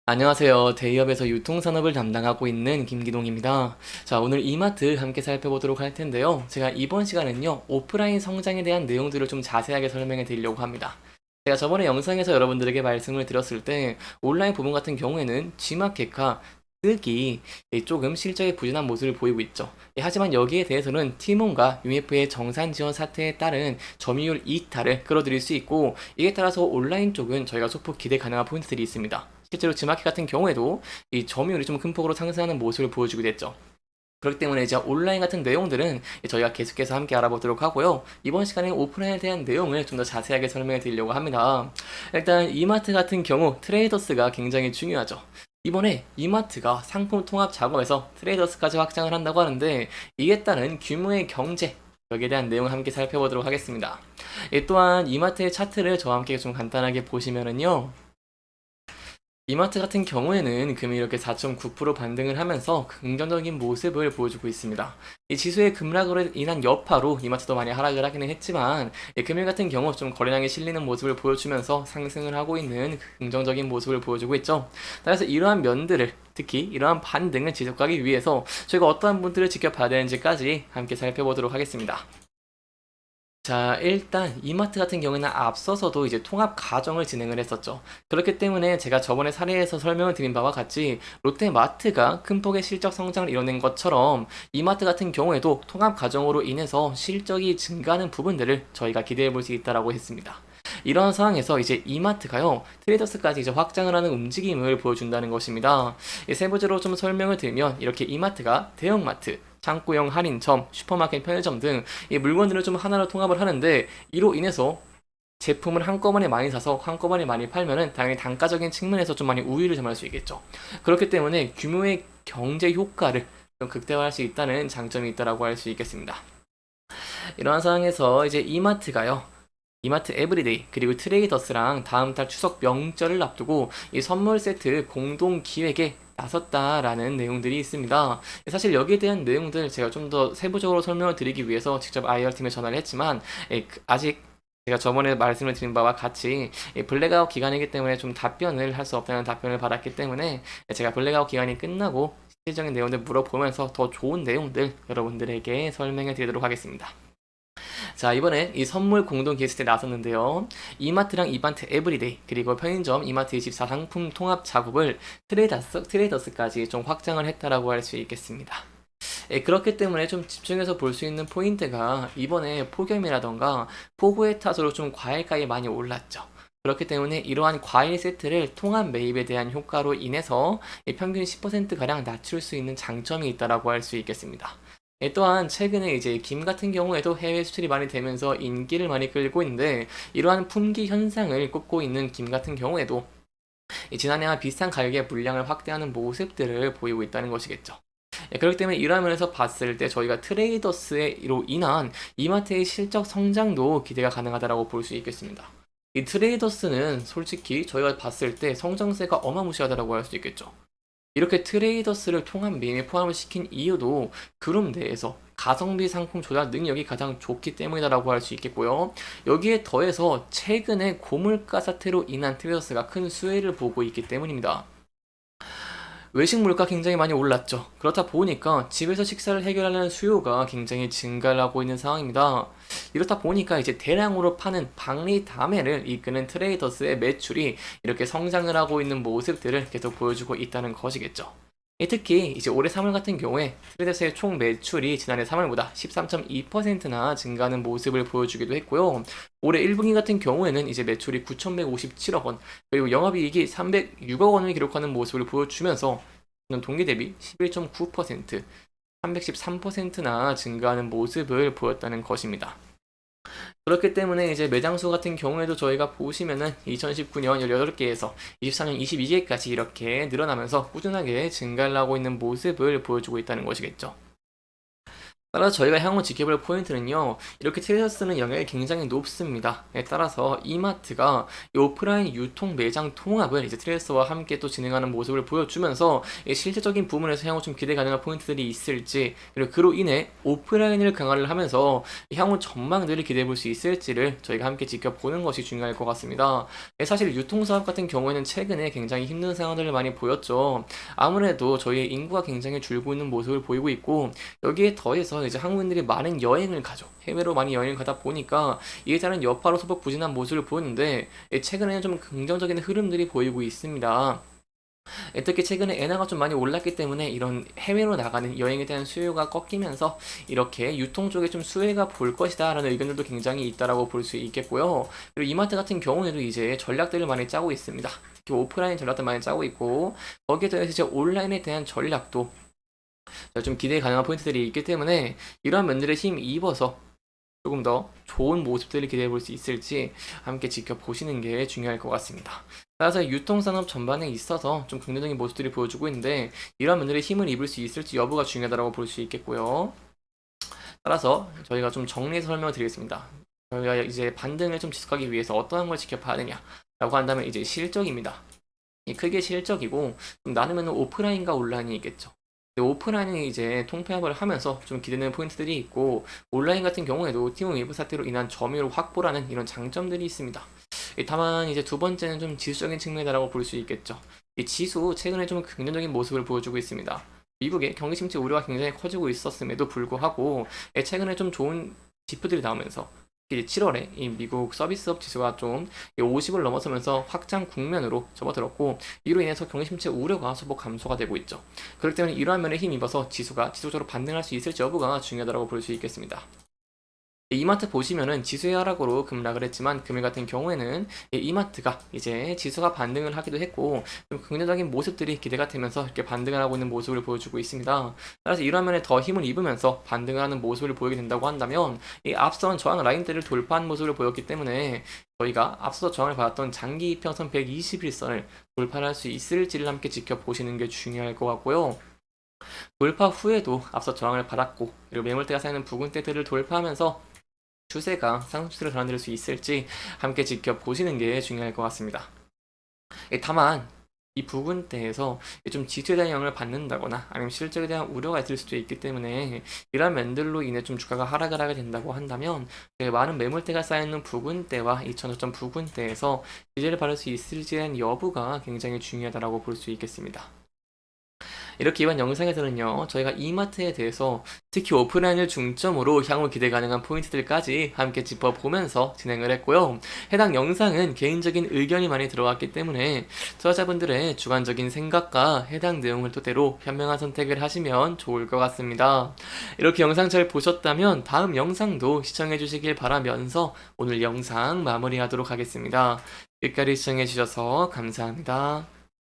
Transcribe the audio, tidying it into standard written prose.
안녕하세요. 대기업에서 유통산업을 담당하고 있는 김기동입니다. 자, 오늘 이마트 함께 살펴보도록 할 텐데요. 제가 이번 시간은요, 오프라인 성장에 대한 내용들을 좀 자세하게 설명해 드리려고 합니다. 제가 저번에 영상에서 여러분들에게 말씀을 드렸을 때, 온라인 부분 같은 경우에는 G마켓과 쓰기 조금 실적에 부진한 모습을 보이고 있죠. 하지만 여기에 대해서는 티몬과 UMF의 정산 지원 사태에 따른 점유율 이탈을 끌어들일 수 있고, 이에 따라서 온라인 쪽은 저희가 소폭 기대 가능한 포인트들이 있습니다. 실제로 G마켓 같은 경우에도 이 점유율이 좀 큰 폭으로 상승하는 모습을 보여주게 됐죠. 그렇기 때문에 이제 온라인 같은 내용들은 저희가 계속해서 함께 알아보도록 하고요. 이번 시간에 오프라인에 대한 내용을 좀 더 자세하게 설명해 드리려고 합니다. 일단 이마트 같은 경우 트레이더스가 굉장히 중요하죠. 이번에 이마트가 상품 통합 작업에서 트레이더스까지 확장을 한다고 하는데 이에 따른 규모의 경제 여기에 대한 내용을 함께 살펴보도록 하겠습니다. 또한 이마트의 차트를 저와 함께 좀 간단하게 보시면은요. 이마트 같은 경우에는 금이 이렇게 4.9% 반등을 하면서 긍정적인 모습을 보여주고 있습니다. 이 지수의 급락으로 인한 여파로 이마트도 많이 하락을 하기는 했지만 금일 같은 경우 좀 거래량이 실리는 모습을 보여주면서 상승을 하고 있는 긍정적인 모습을 보여주고 있죠. 따라서 이러한 면들을 특히 이러한 반등을 지속하기 위해서 저희가 어떠한 분들을 지켜봐야 되는지까지 함께 살펴보도록 하겠습니다. 자, 일단 이마트 같은 경우에는 앞서서도 이제 통합 과정을 진행을 했었죠. 그렇기 때문에 제가 저번에 사례에서 설명을 드린 바와 같이 롯데마트가 큰 폭의 실적 성장을 이뤄낸 것처럼 이마트 같은 경우에도 통합 과정으로 인해서 실적이 증가하는 부분들을 저희가 기대해 볼 수 있다라고 했습니다. 이런 상황에서 이제 이마트가요, 트레이더스까지 이제 확장을 하는 움직임을 보여준다는 것입니다. 세부적으로 좀 설명을 드리면 이렇게 이마트가 대형마트, 창구형 할인점, 슈퍼마켓 편의점 등 이 물건들을 좀 하나로 통합을 하는데 이로 인해서 제품을 한꺼번에 많이 사서 한꺼번에 많이 팔면은 당연히 단가적인 측면에서 좀 많이 우위를 점할 수 있겠죠. 그렇기 때문에 규모의 경제 효과를 좀 극대화할 수 있다는 장점이 있다라고 할 수 있겠습니다. 이러한 상황에서 이제 이마트가요. 이마트 에브리데이 그리고 트레이더스랑 다음 달 추석 명절을 앞두고 이 선물 세트 공동 기획에 나섰다라는 내용들이 있습니다. 사실 여기에 대한 내용들 제가 좀 더 세부적으로 설명을 드리기 위해서 직접 IR팀에 전화를 했지만 아직 제가 저번에 말씀을 드린 바와 같이 블랙아웃 기간이기 때문에 좀 답변을 할 수 없다는 답변을 받았기 때문에 제가 블랙아웃 기간이 끝나고 실질적인 내용들 물어보면서 더 좋은 내용들 여러분들에게 설명해 드리도록 하겠습니다. 자, 이번에 이 선물 공동 게스트에 나섰는데요. 이마트랑 이마트 에브리데이 그리고 편의점 이마트24 상품 통합 작업을 트레이더스까지 좀 확장을 했다라고 할 수 있겠습니다. 그렇기 때문에 좀 집중해서 볼 수 있는 포인트가 이번에 폭염이라던가 폭우의 탓으로 좀 과일가이 많이 올랐죠. 그렇기 때문에 이러한 과일 세트를 통합 매입에 대한 효과로 인해서 평균 10%가량 낮출 수 있는 장점이 있다라고 할 수 있겠습니다. 또한 최근에 이제 김 같은 경우에도 해외 수출이 많이 되면서 인기를 많이 끌고 있는데 이러한 품귀 현상을 꼽고 있는 김 같은 경우에도 지난해와 비슷한 가격의 물량을 확대하는 모습들을 보이고 있다는 것이겠죠. 그렇기 때문에 이러한 면에서 봤을 때 저희가 트레이더스로 인한 이마트의 실적 성장도 기대가 가능하다고 볼 수 있겠습니다. 이 트레이더스는 솔직히 저희가 봤을 때 성장세가 어마무시하다고 할 수 있겠죠. 이렇게 트레이더스를 통합 매입에 포함을 시킨 이유도 그룹 내에서 가성비 상품 조달 능력이 가장 좋기 때문이다라고 할 수 있겠고요. 여기에 더해서 최근에 고물가 사태로 인한 트레이더스가 큰 수혜를 보고 있기 때문입니다. 외식 물가 굉장히 많이 올랐죠. 그렇다 보니까 집에서 식사를 해결하는 수요가 굉장히 증가를 하고 있는 상황입니다. 이렇다 보니까 이제 대량으로 파는 박리다매를 이끄는 트레이더스의 매출이 이렇게 성장을 하고 있는 모습들을 계속 보여주고 있다는 것이겠죠. 특히 이제 올해 3월 같은 경우에 트레이더스의 총 매출이 지난해 3월보다 13.2%나 증가하는 모습을 보여주기도 했고요. 올해 1분기 같은 경우에는 이제 매출이 9,157억 원, 그리고 영업이익이 306억 원을 기록하는 모습을 보여주면서 동기 대비 11.9%, 313%나 증가하는 모습을 보였다는 것입니다. 그렇기 때문에 이제 매장수 같은 경우에도 저희가 보시면은 2019년 18개에서 23년 22개까지 이렇게 늘어나면서 꾸준하게 증가를 하고 있는 모습을 보여주고 있다는 것이겠죠. 따라서 저희가 향후 지켜볼 포인트는요, 이렇게 트레이더스는 영향이 굉장히 높습니다. 에 따라서 이마트가 이 오프라인 유통 매장 통합을 이제 트레이더스와 함께 또 진행하는 모습을 보여주면서 이 실질적인 부분에서 향후 좀 기대 가능한 포인트들이 있을지, 그리고 그로 인해 오프라인을 강화를 하면서 향후 전망들을 기대해 볼 수 있을지를 저희가 함께 지켜보는 것이 중요할 것 같습니다. 사실 유통사업 같은 경우에는 최근에 굉장히 힘든 상황들을 많이 보였죠. 아무래도 저희 인구가 굉장히 줄고 있는 모습을 보이고 있고, 여기에 더해서 이제 한국인들이 많은 여행을 가죠. 해외로 많이 여행을 가다 보니까 이에 따른 여파로 소폭 부진한 모습을 보였는데, 최근에는 좀 긍정적인 흐름들이 보이고 있습니다. 특히 최근에 엔화가 좀 많이 올랐기 때문에 이런 해외로 나가는 여행에 대한 수요가 꺾이면서 이렇게 유통 쪽에 좀 수혜가 볼 것이다 라는 의견들도 굉장히 있다라고 볼 수 있겠고요. 그리고 이마트 같은 경우에도 이제 전략들을 많이 짜고 있습니다. 특히 오프라인 전략들 많이 짜고 있고, 거기에 더해서 이제 온라인에 대한 전략도 좀 기대 가능한 포인트들이 있기 때문에 이러한 면들에 힘 입어서 조금 더 좋은 모습들을 기대해 볼 수 있을지 함께 지켜보시는 게 중요할 것 같습니다. 따라서 유통산업 전반에 있어서 좀 긍정적인 모습들이 보여주고 있는데, 이러한 면들에 힘을 입을 수 있을지 여부가 중요하다고 볼 수 있겠고요. 따라서 저희가 좀 정리해서 설명을 드리겠습니다. 저희가 이제 반등을 좀 지속하기 위해서 어떠한 걸 지켜봐야 되냐라고 한다면 이제 실적입니다. 크게 실적이고, 좀 나누면 오프라인과 온라인이 있겠죠. 오프라인은 이제 통폐합을 하면서 좀 기대되는 포인트들이 있고, 온라인 같은 경우에도 팀원 외부 사태로 인한 점유율 확보라는 이런 장점들이 있습니다. 다만 이제 두 번째는 좀 지수적인 측면이라고 볼 수 있겠죠. 이 지수 최근에 좀 긍정적인 모습을 보여주고 있습니다. 미국의 경기 침체 우려가 굉장히 커지고 있었음에도 불구하고 최근에 좀 좋은 지표들이 나오면서 7월에 이 미국 서비스업 지수가 좀 50을 넘어서면서 확장 국면으로 접어들었고, 이로 인해서 경기 침체 우려가 소폭 감소가 되고 있죠. 그렇기 때문에 이러한 면에 힘입어서 지수가 지속적으로 반등할 수 있을지 여부가 중요하다고 볼 수 있겠습니다. 이마트 보시면은 지수의 하락으로 급락을 했지만, 금일 같은 경우에는 이마트가 이제 지수가 반등을 하기도 했고, 좀 긍정적인 모습들이 기대가 되면서 이렇게 반등을 하고 있는 모습을 보여주고 있습니다. 따라서 이러한 면에 더 힘을 입으면서 반등을 하는 모습을 보이게 된다고 한다면, 이 앞선 저항 라인대를 돌파한 모습을 보였기 때문에 저희가 앞서 저항을 받았던 장기 이평선 121선을 돌파할 수 있을지를 함께 지켜보시는 게 중요할 것 같고요. 돌파 후에도 앞서 저항을 받았고, 그리고 매물대가 쌓이는 부근대들을 돌파하면서 추세가 상승 추세로 전환될 수 있을지 함께 지켜보시는 게 중요할 것 같습니다. 다만 이 부분대에서 좀 지수에 대한 영향을 받는다거나 아니면 실적에 대한 우려가 있을 수도 있기 때문에, 이러한 면들로 인해 좀 주가가 하락을 하게 된다고 한다면 많은 매물대가 쌓여있는 부분대와 2,500점 부분대에서 지지를 받을 수 있을지에 대한 여부가 굉장히 중요하다고 볼 수 있겠습니다. 이렇게 이번 영상에서는요, 저희가 이마트에 대해서 특히 오프라인을 중점으로 향후 기대 가능한 포인트들까지 함께 짚어보면서 진행을 했고요. 해당 영상은 개인적인 의견이 많이 들어왔기 때문에 투자자분들의 주관적인 생각과 해당 내용을 토대로 현명한 선택을 하시면 좋을 것 같습니다. 이렇게 영상 잘 보셨다면 다음 영상도 시청해 주시길 바라면서 오늘 영상 마무리하도록 하겠습니다. 끝까지 시청해 주셔서 감사합니다.